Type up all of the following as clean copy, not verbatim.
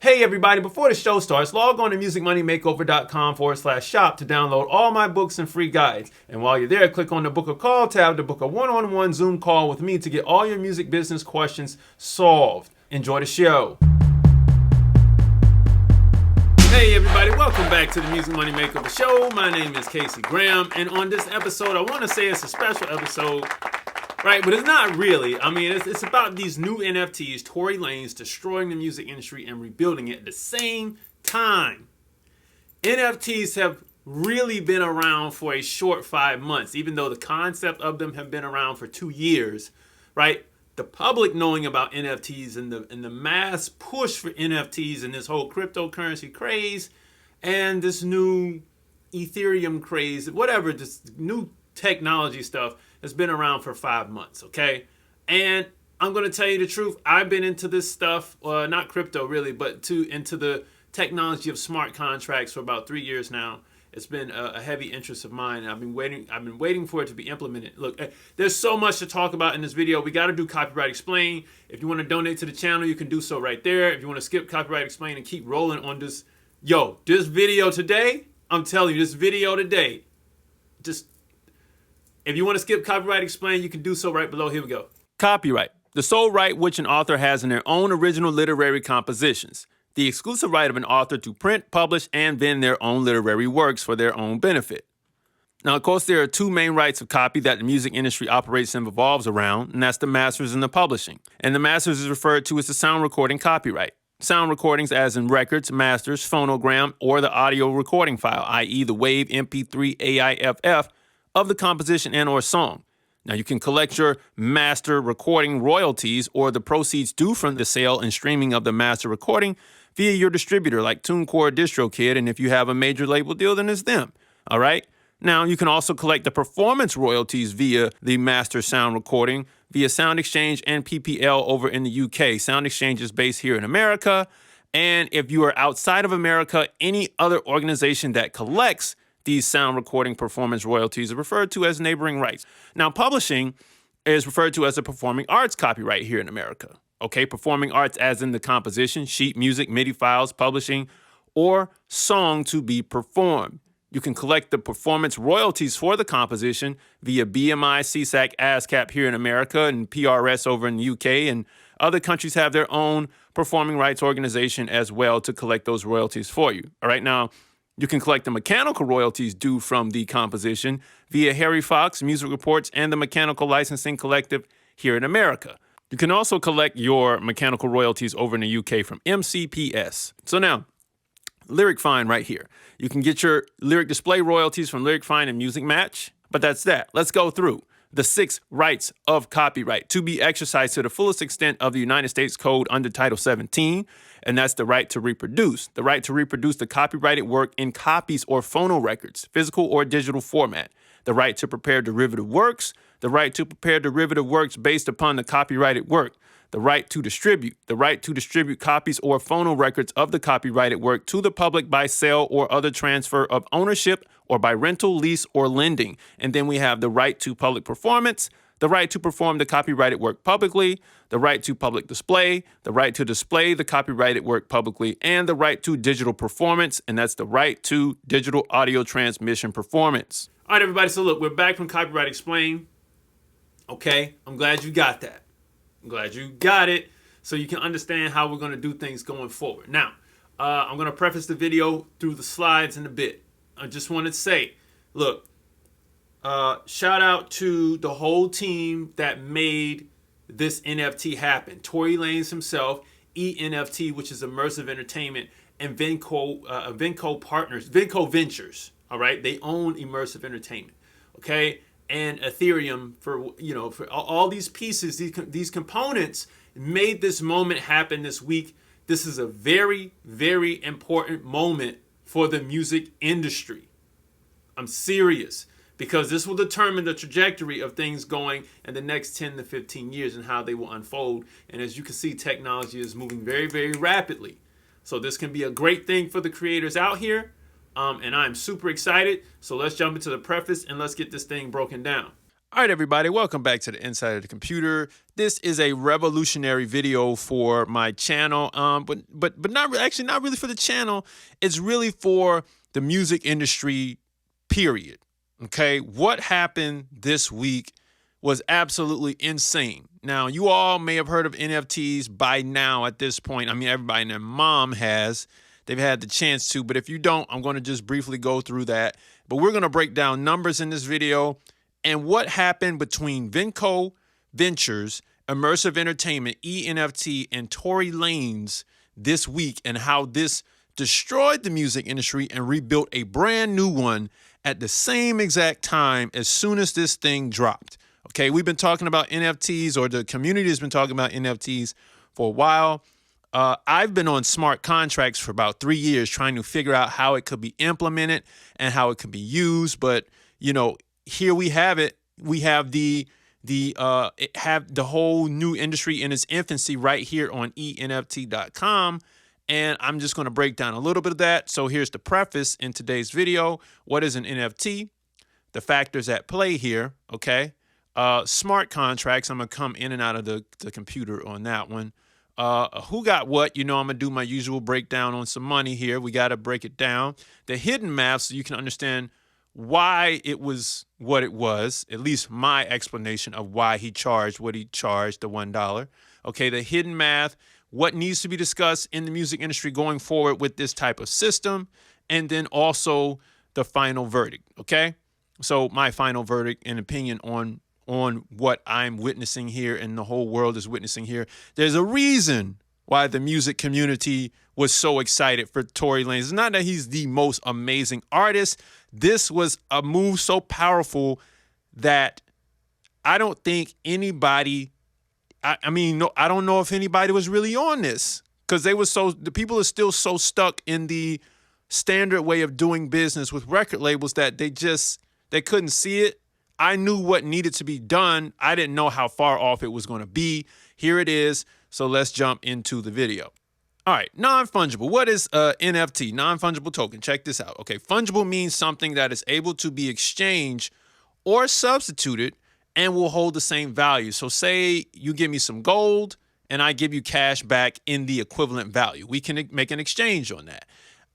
Hey everybody, before the show starts, log on to musicmoneymakeover.com/shop to download all my books and free guides. And while you're there, click on the book a call tab to book a one-on-one Zoom call with me to get all your music business questions solved. Enjoy the show. Hey everybody, welcome back to the Music Money Makeover Show. My name is Casey Graham, and on this episode, I want to say it's a special episode, right? But it's not really. I mean, it's about these new NFTs, Tory Lanez destroying the music industry and rebuilding it at the same time. NFTs have really been around for a short 5 months, even though the concept of them have been around for 2 years, right? The public knowing about NFTs and the mass push for NFTs and this whole cryptocurrency craze and this new Ethereum craze, whatever, this new technology stuff has been around for 5 months, okay? And I'm going to tell you the truth. I've been into this stuff, not crypto really, but into the technology of smart contracts for about 3 years now. It's been a heavy interest of mine. I've been waiting for it to be implemented. Look, there's so much to talk about in this video. We got to do Copyright Explain. If you want to donate to the channel, you can do so right there. If you want to skip Copyright Explain and keep rolling on this, this video today, I'm telling you, this video today, just, if you want to skip Copyright Explain, you can do so right below. Here we go. Copyright, the sole right which an author has in their own original literary compositions. The exclusive right of an author to print, publish, and vend their own literary works for their own benefit. Now, of course, there are two main rights of copy that the music industry operates and revolves around, and that's the masters and the publishing. And the masters is referred to as the sound recording copyright. Sound recordings as in records, masters, phonogram, or the audio recording file, i.e. the WAV, MP3, AIFF of the composition and or song. Now, you can collect your master recording royalties or the proceeds due from the sale and streaming of the master recording via your distributor like TuneCore or DistroKid, and if you have a major label deal, then it's them, all right? Now, you can also collect the performance royalties via the master sound recording via Sound Exchange and PPL over in the UK. Sound Exchange is based here in America, and if you are outside of America, any other organization that collects these sound recording performance royalties are referred to as neighboring rights. Now, publishing is referred to as a performing arts copyright here in America. Okay, performing arts as in the composition, sheet music, MIDI files, publishing, or song to be performed. You can collect the performance royalties for the composition via BMI, CSAC, ASCAP here in America and PRS over in the UK, and other countries have their own performing rights organization as well to collect those royalties for you. All right, now, you can collect the mechanical royalties due from the composition via Harry Fox, Music Reports, and the Mechanical Licensing Collective here in America. You can also collect your mechanical royalties over in the UK from MCPS. So now, Lyric Find right here. You can get your lyric display royalties from Lyric Find and Music Match, but that's that. Let's go through the 6 rights of copyright to be exercised to the fullest extent of the United States Code under Title 17, and that's the right to reproduce. The right to reproduce the copyrighted work in copies or phonorecords, physical or digital format. The right to prepare derivative works. The right to prepare derivative works based upon the copyrighted work. The right to distribute. The right to distribute copies or phonorecords of the copyrighted work to the public by sale or other transfer of ownership or by rental, lease, or lending. And then we have the right to public performance, the right to perform the copyrighted work publicly, the right to public display, the right to display the copyrighted work publicly, and the right to digital performance, and that's the right to digital audio transmission performance. All right, everybody, so look, we're back from Copyright Explain. Okay, I'm glad you got that. I'm glad you got it so you can understand how we're going to do things going forward. Now, I'm going to preface the video through the slides in a bit. I just want to say, look, shout out to the whole team that made this NFT happen. Tory Lanez himself, e-nft, which is Emmersive Entertainment, and Vinco Partners, Vinco Ventures. All right, they own Emmersive Entertainment. Okay, and Ethereum for all these pieces, these components made this moment happen this week. This is a very, very important moment for the music industry. I'm serious, because this will determine the trajectory of things going in the next 10 to 15 years and how they will unfold. And as you can see, technology is moving very, very rapidly. So this can be a great thing for the creators out here. And I'm super excited. So let's jump into the preface and let's get this thing broken down. All right, everybody, welcome back to the Inside of the Computer. This is a revolutionary video for my channel, but not actually not really for the channel. It's really for the music industry, period. Okay, what happened this week was absolutely insane. Now, you all may have heard of NFTs by now at this point. I mean, everybody and their mom has. They've had the chance to, but if you don't, I'm going to just briefly go through that. But we're going to break down numbers in this video and what happened between Vinco Ventures, Emmersive Entertainment, e-nft, and Tory Lanez this week, and how this destroyed the music industry and rebuilt a brand new one at the same exact time as soon as this thing dropped. Okay, we've been talking about NFTs, or the community has been talking about NFTs for a while. I've been on smart contracts for about 3 years trying to figure out how it could be implemented and how it could be used. But, you know, here we have it. We have the whole new industry in its infancy right here on e-nft.com. And I'm just going to break down a little bit of that. So here's the preface in today's video. What is an NFT? The factors at play here, okay? Smart contracts. I'm going to come in and out of the computer on that one. Who got what? You know, I'm going to do my usual breakdown on some money here. We got to break it down. The hidden math, so you can understand why it was what it was, at least my explanation of why he charged what he charged, the $1. Okay, the hidden math, what needs to be discussed in the music industry going forward with this type of system, and then also the final verdict, okay? So my final verdict and opinion on what I'm witnessing here and the whole world is witnessing here. There's a reason why the music community was so excited for Tory Lanez. It's not that he's the most amazing artist. This was a move so powerful that I don't think anybody, I mean, no, I don't know if anybody was really on this, because the people are still so stuck in the standard way of doing business with record labels that they couldn't see it. I knew what needed to be done. I didn't know how far off it was going to be. Here it is. So let's jump into the video. All right, non-fungible. What is NFT? Non-fungible token. Check this out. Okay, fungible means something that is able to be exchanged or substituted and will hold the same value. So say you give me some gold and I give you cash back in the equivalent value. We can make an exchange on that.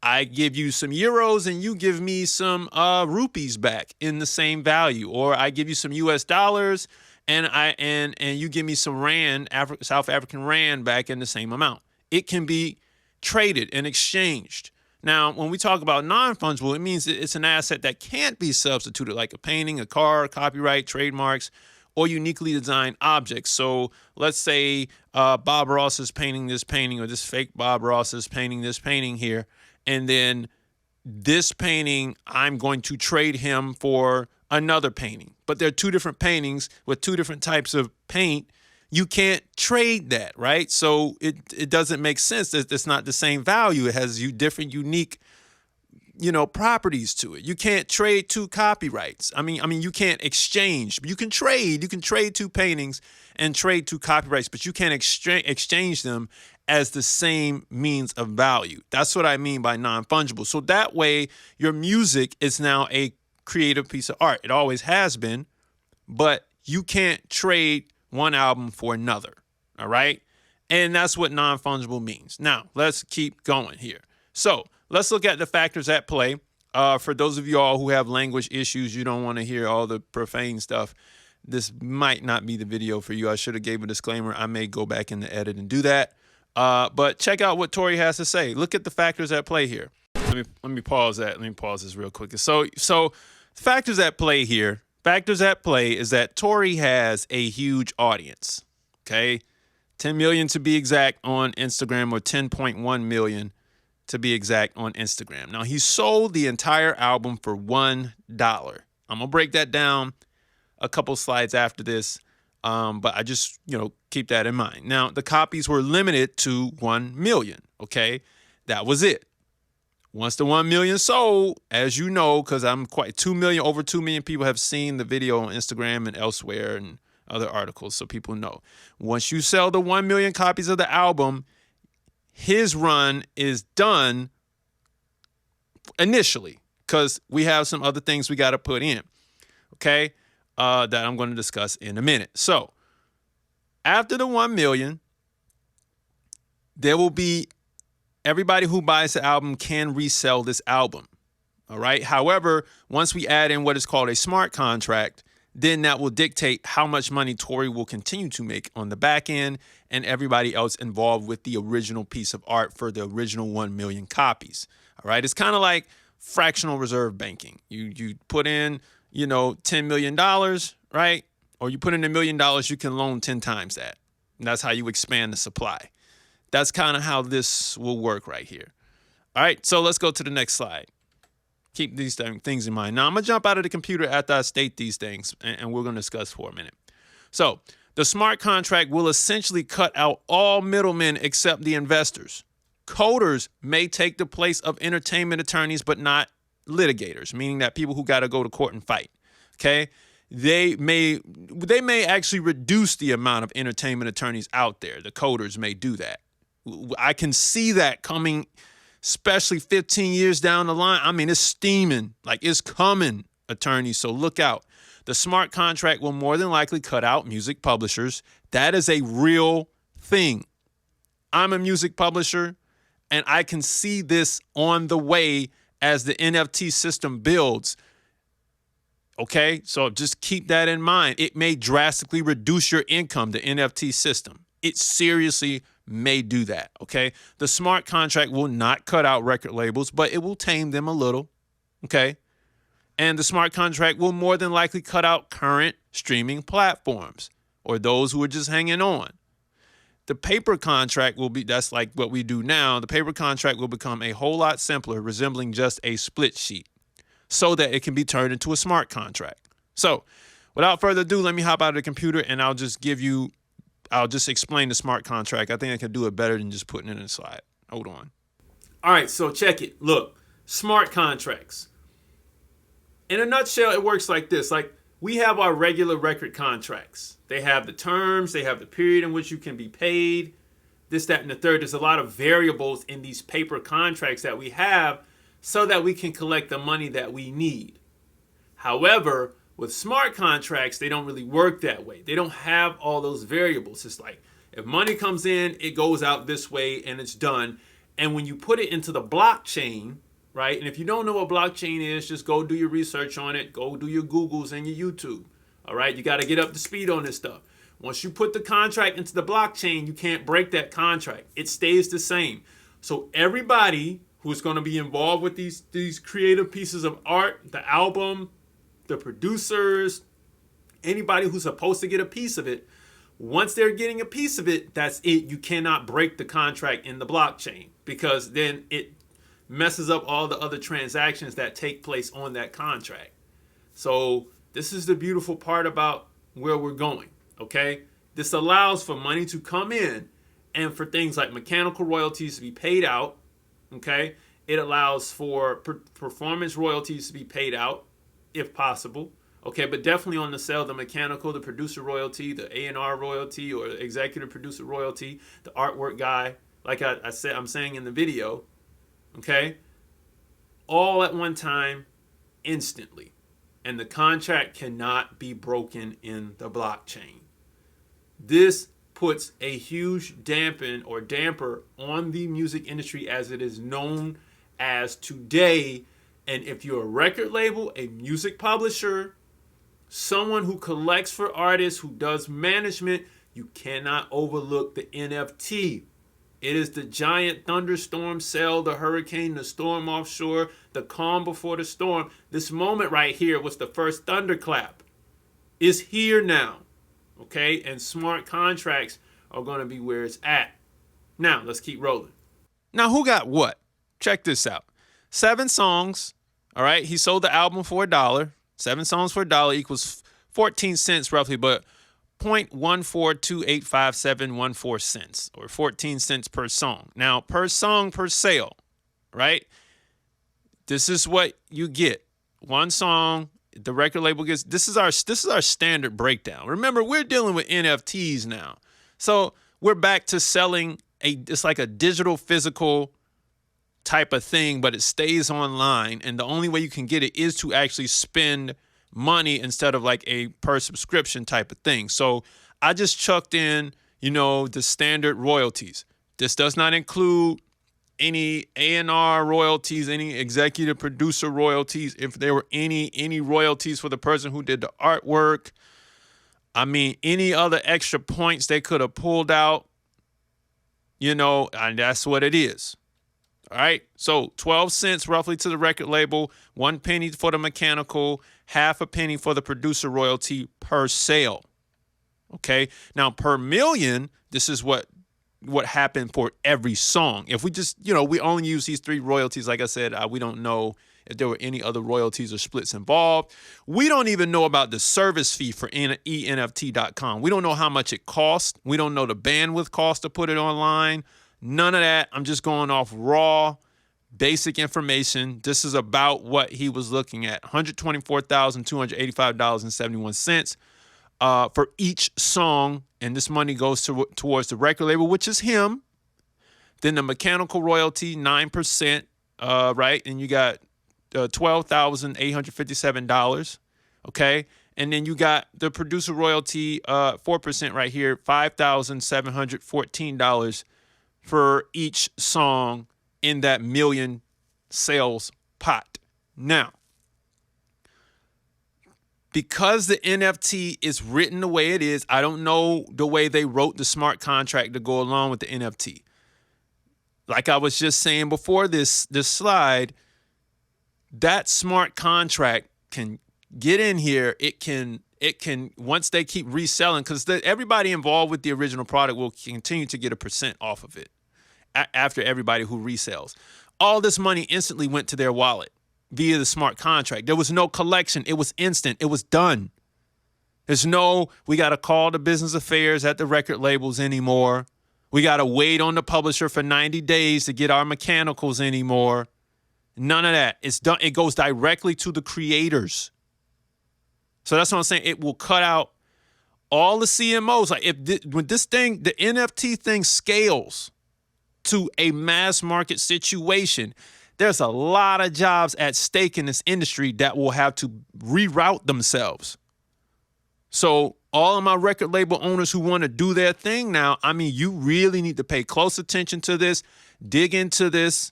I give you some euros and you give me some rupees back in the same value, or I give you some US dollars and you give me some rand, South African rand back in the same amount. It can be traded and exchanged. Now, when we talk about non-fungible, it means it's an asset that can't be substituted, like a painting, a car, copyright, trademarks, or uniquely designed objects. So let's say Bob Ross is painting this painting, or this fake Bob Ross is painting this painting here. And then this painting, I'm going to trade him for another painting. But they're two different paintings with two different types of paint. You can't trade that, right? So it doesn't make sense. It's not the same value. It has different, unique, properties to it. You can't trade two copyrights. I mean, you can't exchange. You can trade two paintings and trade two copyrights, but you can't exchange them as the same means of value. That's what I mean by non-fungible. So that way, your music is now a creative piece of art. It always has been, but you can't trade one album for another, all right? And that's what non-fungible means. Now, let's keep going here. So let's look at the factors at play. For those of you all who have language issues, you don't want to hear all the profane stuff, this might not be the video for you. I should have gave a disclaimer. I may go back in the edit and do that. But check out what Tory has to say. Look at the factors at play here. Let me pause that. Let me pause this real quick. So factors at play here. Factors at play is that Tory has a huge audience. Okay, 10 million to be exact on Instagram, or 10.1 million to be exact on Instagram. Now, he sold the entire album for $1. I'm gonna break that down a couple slides after this. But I just, keep that in mind. Now, the copies were limited to 1 million, okay? That was it. Once the 1 million sold, as you know, because over 2 million people have seen the video on Instagram and elsewhere and other articles, so people know. Once you sell the 1 million copies of the album, his run is done initially, because we have some other things we got to put in, okay? that I'm going to discuss in a minute. So after the 1 million, there will be everybody who buys the album can resell this album. All right. However, once we add in what is called a smart contract, then that will dictate how much money Tory will continue to make on the back end and everybody else involved with the original piece of art for the original 1 million copies. All right. It's kind of like fractional reserve banking. You put in, $10 million, right? Or you put in $1 million, you can loan 10 times that. And that's how you expand the supply. That's kind of how this will work right here. All right. So let's go to the next slide. Keep these things in mind. Now, I'm going to jump out of the computer after I state these things, and we're going to discuss for a minute. So the smart contract will essentially cut out all middlemen except the investors. Coders may take the place of entertainment attorneys, but not litigators, meaning that people who got to go to court and fight. Okay? They may actually reduce the amount of entertainment attorneys out there. The coders may do that. I can see that coming, especially 15 years down the line. I mean, it's steaming, like it's coming, attorneys. So look out. The smart contract will more than likely cut out music publishers. That is a real thing. I'm a music publisher, and I can see this on the way as the NFT system builds. Okay, so just keep that in mind. It may drastically reduce your income, the NFT system. It seriously may do that, okay? The smart contract will not cut out record labels, but it will tame them a little, okay? And the smart contract will more than likely cut out current streaming platforms or those who are just hanging on. The paper contract will be, that's like what we do now. The paper contract will become a whole lot simpler, resembling just a split sheet, so that it can be turned into a smart contract. So without further ado, let me hop out of the computer and I'll just explain the smart contract. I think I can do it better than just putting it in a slide. Hold on. All right, so check it. Look, smart contracts. In a nutshell, it works like this. Like, we have our regular record contracts. They have the terms, they have the period in which you can be paid, this, that, and the third. There's a lot of variables in these paper contracts that we have so that we can collect the money that we need. However, with smart contracts, they don't really work that way. They don't have all those variables. It's like, if money comes in, it goes out this way and it's done. And when you put it into the blockchain, right? And if you don't know what blockchain is, just go do your research on it. Go do your Googles and your YouTube. All right? You got to get up to speed on this stuff. Once you put the contract into the blockchain, you can't break that contract. It stays the same. So everybody who's going to be involved with these creative pieces of art, the album, the producers, anybody who's supposed to get a piece of it, once they're getting a piece of it, that's it. You cannot break the contract in the blockchain because then it messes up all the other transactions that take place on that contract. So this is the beautiful part about where we're going, okay? This allows for money to come in and for things like mechanical royalties to be paid out, okay? It allows for performance royalties to be paid out, if possible, okay? But definitely on the sale, the mechanical, the producer royalty, the A&R royalty, or the executive producer royalty, the artwork guy, like I said, I'm saying in the video, okay? All at one time, instantly. And the contract cannot be broken in the blockchain. This puts a huge damper on the music industry as it is known as today. And if you're a record label, a music publisher, someone who collects for artists, who does management, you cannot overlook the NFT. It is the giant thunderstorm cell, the hurricane, the storm offshore, the calm before the storm. This moment right here was the first thunderclap. It's here now, okay? And smart contracts are going to be where it's at. Now, let's keep rolling. Now, who got what? Check this out. 7 songs, all right? He sold the album for $1. 7 songs for $1 equals 14 cents roughly, but 0.14285714 cents, or 14 cents per song. Now, per song per sale, right? This is what you get. One song, the record label gets. This is our standard breakdown. Remember, we're dealing with NFTs now, so we're back to selling it's like a digital physical type of thing, but it stays online, and the only way you can get it is to actually spend money instead of like a per subscription type of thing. So I just chucked in, you know, the standard royalties. This does not include any A&R royalties, any executive producer royalties, if there were any royalties for the person who did the artwork. I mean, any other extra points they could have pulled out, you know, and that's what it is. All right. So 12 cents roughly to the record label, 1 penny for the mechanical, half a penny for the producer royalty per sale. Okay. Now per million, this is what happened for every song. If we just, you know, we only use these 3 royalties, like I said, we don't know if there were any other royalties or splits involved. We don't even know about the service fee for e-nft.com. We don't know how much it costs. We don't know the bandwidth cost to put it online. None of that. I'm just going off raw, basic information. This is about what he was looking at. $124,285.71 for each song. And this money goes towards the record label, which is him. Then the mechanical royalty, 9%, right? And you got $12,857, okay? And then you got the producer royalty, 4% right here, $5,714 for each song in that million sales pot. Now, because the NFT is written the way it is, I don't know the way they wrote the smart contract to go along with the NFT. Like I was just saying before this slide, that smart contract can get in here. It can once they keep reselling, because everybody involved with the original product will continue to get a % off of it after everybody who resells. All this money instantly went to their wallet via the smart contract. There was no collection. It was instant. It was done. There's no, we got to call the business affairs at the record labels anymore. We got to wait on the publisher for 90 days to get our mechanicals anymore. None of that. It's done. It goes directly to the creators. So that's what I'm saying. It will cut out all the CMOs. Like when this thing, the NFT thing scales to a mass market situation, there's a lot of jobs at stake in this industry that will have to reroute themselves. So all of my record label owners who want to do their thing now, I mean, you really need to pay close attention to this, dig into this,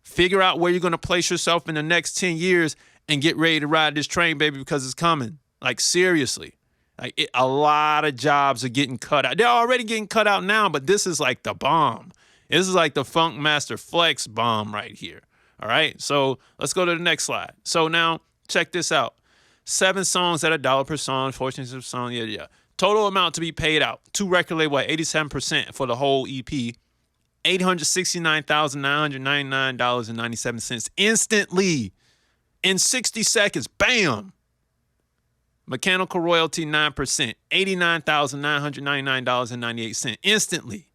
figure out where you're going to place yourself in the next 10 years and get ready to ride this train, baby, because it's coming. Like, seriously. Like, a lot of jobs are getting cut out. They're already getting cut out now, but this is like the bomb. This is like the Funk Master Flex bomb right here. All right, so let's go to the next slide. So now, check this out. 7 songs at $1 per song, 14 per song, yeah. Total amount to be paid out. 2 record label at 87% for the whole EP. $869,999.97 instantly in 60 seconds. Bam! Mechanical royalty 9%, $89,999.98 instantly.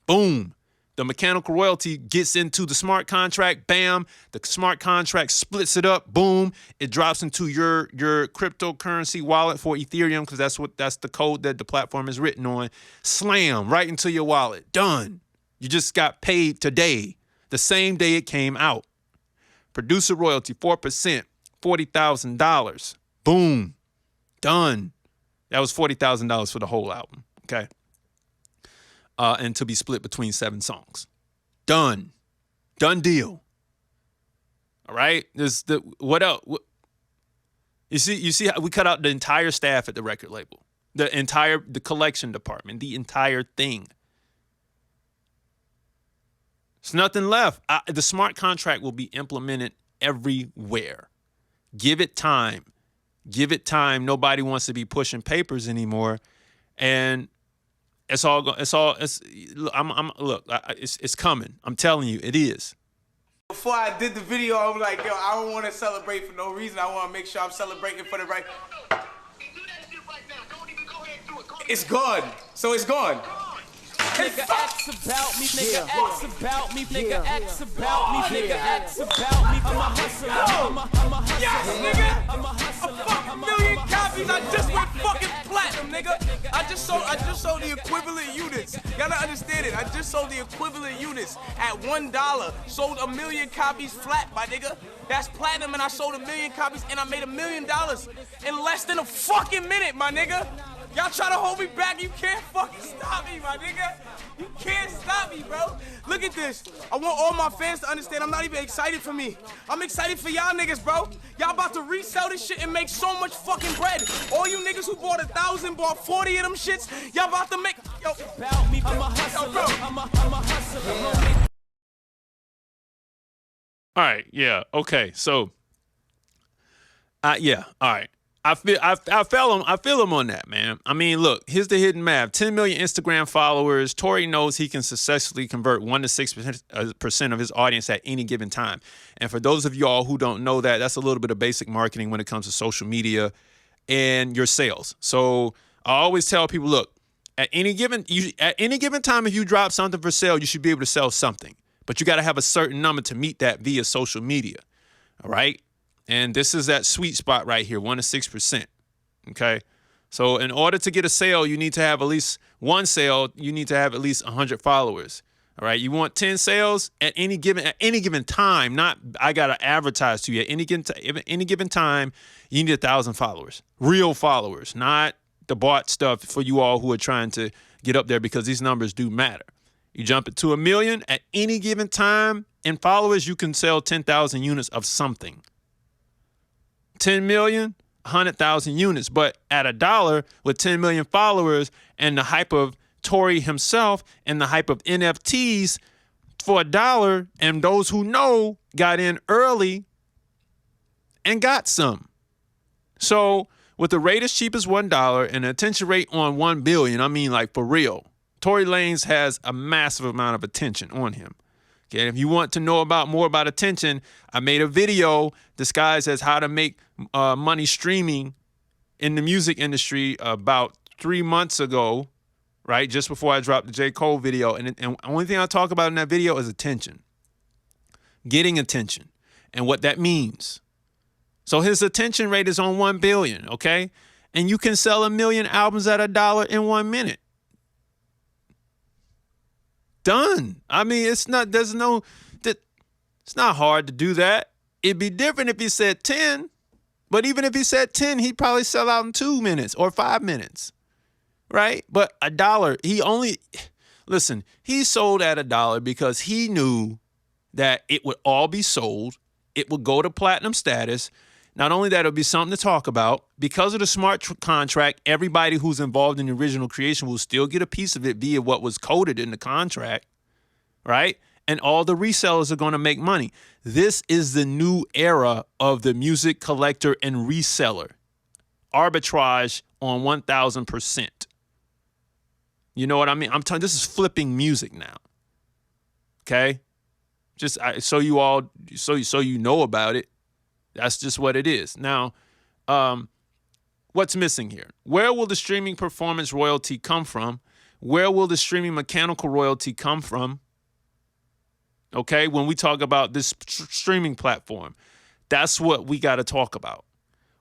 Boom. The mechanical royalty gets into the smart contract. Bam. The smart contract splits it up. Boom. It drops into your cryptocurrency wallet for Ethereum, because that's the code that the platform is written on. Slam right into your wallet. Done. You just got paid today, the same day it came out. Producer royalty 4%, $40,000. Boom. Done. That was $40,000 for the whole album. Okay. And to be split between 7 songs. Done. Done deal. All right. What else? You see how we cut out the entire staff at the record label, the collection department, the entire thing. There's nothing left. The smart contract will be implemented everywhere. Give it time. Give it time. Nobody wants to be pushing papers anymore, and it's coming. I'm telling you, it is. Before I did the video, I was like, yo, I don't want to celebrate for no reason. I want to make sure I'm celebrating for the right. It's gone. So it's gone. Nigga acts about me, nigga acts about me, nigga acts about me, nigga acts about me. I'm a hustler, I'm a hustler. Yes, nigga. I'm a hustler. A fucking million copies. I just went fucking platinum, nigga. I just sold the equivalent units. Y'all don't understand it. I just sold the equivalent units at $1. Sold 1 million copies flat, my nigga. That's platinum, and I sold 1 million copies, and I made $1 million in less than a fucking minute, my nigga. Y'all try to hold me back, you can't fucking stop me, my nigga. You can't stop me, bro. Look at this. I want all my fans to understand I'm not even excited for me. I'm excited for y'all niggas, bro. Y'all about to resell this shit and make so much fucking bread. All you niggas who bought 1,000, bought 40 of them shits, y'all about to make, yo. About me, I'm a hustler. Yo, bro. I'm a hustler. All right, yeah, okay, so, yeah, all right. I feel him on that, man. I mean, look, here's the hidden math. 10 million Instagram followers. Tory knows he can successfully convert 1 to 6% of his audience at any given time. And for those of y'all who don't know that, that's a little bit of basic marketing when it comes to social media and your sales. So I always tell people, look, at any given time, if you drop something for sale, you should be able to sell something. But you got to have a certain number to meet that via social media. All right. And this is that sweet spot right here, 1 to 6%. Okay. So in order to get a sale, you need to have at least one sale. You need to have at least 100 followers. All right. You want 10 sales at any given time. Not I got to advertise to you at any given time. You need 1,000 followers, real followers, not the bought stuff for you all who are trying to get up there, because these numbers do matter. You jump it to 1 million at any given time in followers, you can sell 10,000 units of something. 10 million, 100,000 units. But at $1 with 10 million followers and the hype of Tory himself and the hype of NFTs for $1, and those who know got in early and got some. So with the rate as cheap as $1 and an attention rate on 1 billion, I mean, like, for real, Tory Lanez has a massive amount of attention on him. Okay, and if you want to know more about attention, I made a video disguised as how to make money streaming in the music industry about 3 months ago, right? Just before I dropped the J. Cole video. And the only thing I talk about in that video is attention. Getting attention and what that means. So his attention rate is on 1 billion, okay? And you can sell 1 million albums at $1 in 1 minute. Done. I mean, it's not hard to do that. It'd be different if he said 10, but even if he said 10, he'd probably sell out in 2 minutes or 5 minutes, right? But $1, he sold at $1 because he knew that it would all be sold. It would go to platinum status. Not only that, it'll be something to talk about. Because of the smart contract, everybody who's involved in the original creation will still get a piece of it via what was coded in the contract, right? And all the resellers are going to make money. This is the new era of the music collector and reseller. Arbitrage on 1,000%. You know what I mean? I'm telling you, this is flipping music now. Okay? Just so you know about it. That's just what it is. Now, what's missing here? Where will the streaming performance royalty come from? Where will the streaming mechanical royalty come from? Okay, when we talk about this streaming platform, that's what we got to talk about.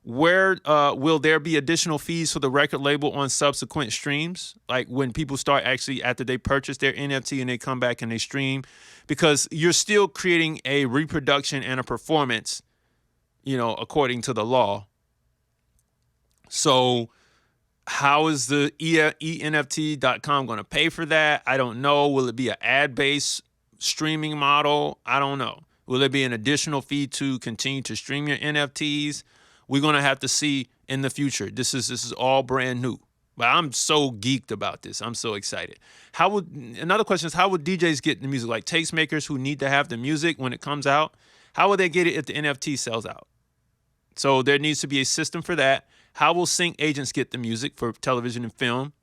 Where will there be additional fees for the record label on subsequent streams? Like when people start actually, after they purchase their NFT and they come back and they stream, because you're still creating a reproduction and a performance, you know, according to the law. So how is the e-nft.com going to pay for that? I don't know. Will it be an ad-based streaming model? I don't know. Will there be an additional fee to continue to stream your NFTs? We're going to have to see in the future. This is all brand new. But I'm so geeked about this. I'm so excited. Another question is, how would DJs get the music? Like tastemakers who need to have the music when it comes out, how will they get it if the NFT sells out? So there needs to be a system for that. How will sync agents get the music for television and film?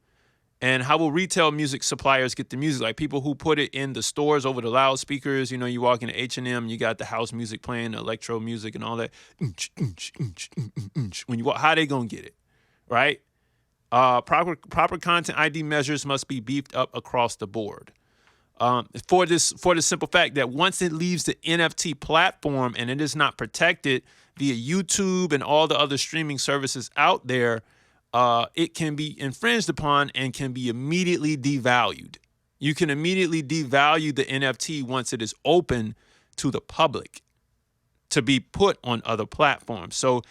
And how will retail music suppliers get the music? Like people who put it in the stores over the loudspeakers. You know, you walk into H&M, you got the house music playing, the electro music and all that. When you walk, how they gonna get it, right? Proper content ID measures must be beefed up across the board. For the simple fact that once it leaves the NFT platform and it is not protected via YouTube and all the other streaming services out there, it can be infringed upon and can be immediately devalued. You can immediately devalue the NFT once it is open to the public to be put on other platforms. So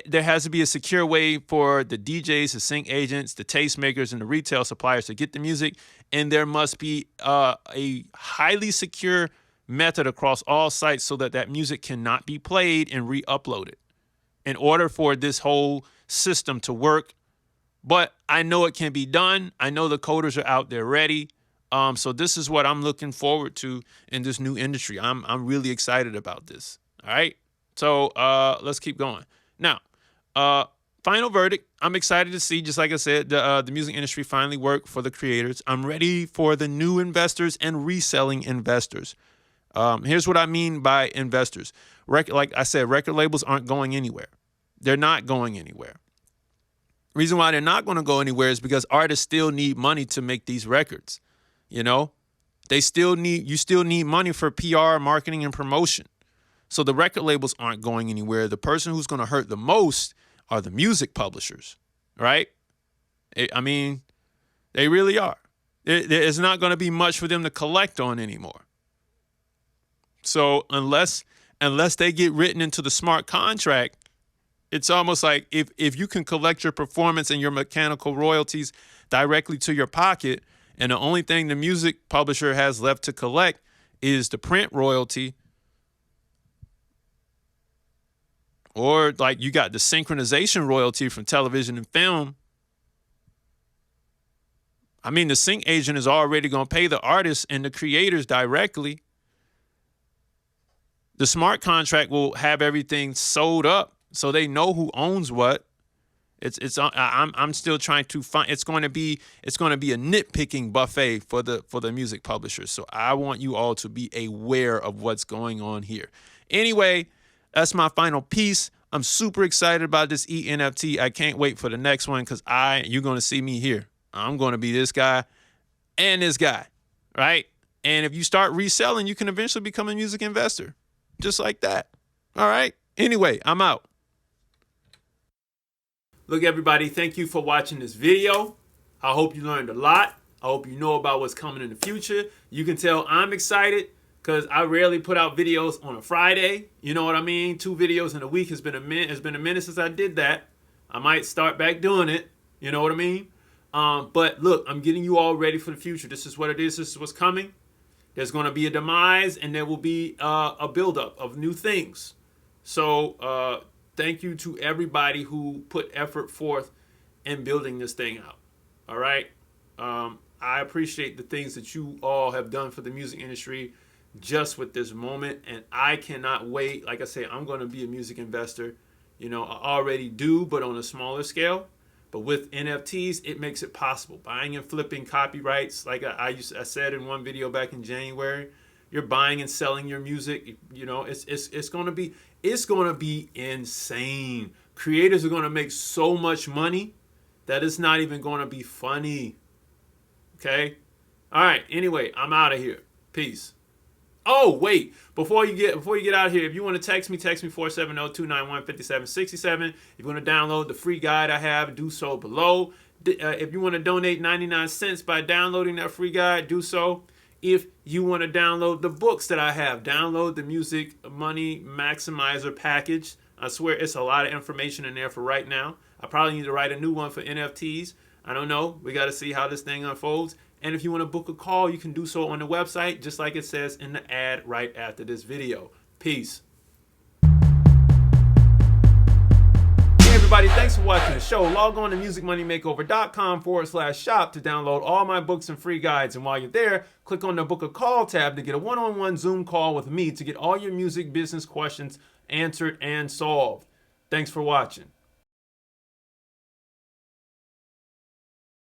there has to be a secure way for the DJs, the sync agents, the tastemakers, and the retail suppliers to get the music. And there must be a highly secure method across all sites so that that music cannot be played and re-uploaded in order for this whole system to work. But I know it can be done. I know the coders are out there ready. So this is what I'm looking forward to in this new industry. I'm really excited about this. All right. So let's keep going. Now, final verdict. I'm excited to see, just like I said, the music industry finally work for the creators. I'm ready for the new investors and reselling investors. Here's what I mean by investors. Like I said, record labels aren't going anywhere. They're not going anywhere. Reason why they're not going to go anywhere is because artists still need money to make these records. You know, you still need money for PR, marketing, and promotion. So the record labels aren't going anywhere. The person who's going to hurt the most are the music publishers, right? I mean, they really are. There's not going to be much for them to collect on anymore. So unless they get written into the smart contract, it's almost like if you can collect your performance and your mechanical royalties directly to your pocket, and the only thing the music publisher has left to collect is the print royalty, or like you got the synchronization royalty from television and film. I mean, the sync agent is already going to pay the artists and the creators directly. The smart contract will have everything sold up so they know who owns what. I'm still trying to find. It's going to be a nitpicking buffet for the music publishers. So I want you all to be aware of what's going on here. Anyway, that's my final piece. I'm super excited about this e-NFT. I can't wait for the next one because you're going to see me here. I'm going to be this guy and this guy, right? And if you start reselling, you can eventually become a music investor, just like that. All right. Anyway, I'm out. Look, everybody, thank you for watching this video. I hope you learned a lot. I hope you know about what's coming in the future. You can tell I'm excited because I rarely put out videos on a Friday. You know what I mean? 2 videos in a week has been a minute since I did that. I might start back doing it. You know what I mean? But look, I'm getting you all ready for the future. This is what it is. This is what's coming. There's going to be a demise, and there will be a buildup of new things. So thank you to everybody who put effort forth in building this thing out. All right. I appreciate the things that you all have done for the music industry just with this moment. And I cannot wait. Like I say, I'm going to be a music investor. You know, I already do, but on a smaller scale. But with NFTs, it makes it possible. Buying and flipping copyrights, like I said in one video back in January, you're buying and selling your music. You know, it's going to be insane. Creators are going to make so much money that it's not even going to be funny. Okay? All right. Anyway, I'm out of here. Peace. Oh, wait. Before you get out of here, if you want to text me 470-291-5767. If you want to download the free guide I have, do so below. If you want to donate 99 cents by downloading that free guide, do so. If you want to download the books that I have, download the Music Money Maximizer package. I swear it's a lot of information in there for right now. I probably need to write a new one for NFTs. I don't know. We got to see how this thing unfolds. And if you want to book a call, you can do so on the website, just like it says in the ad right after this video. Peace. Hey everybody, thanks for watching the show. Log on to musicmoneymakeover.com/shop to download all my books and free guides. And while you're there, click on the book a call tab to get a one-on-one Zoom call with me to get all your music business questions answered and solved. Thanks for watching.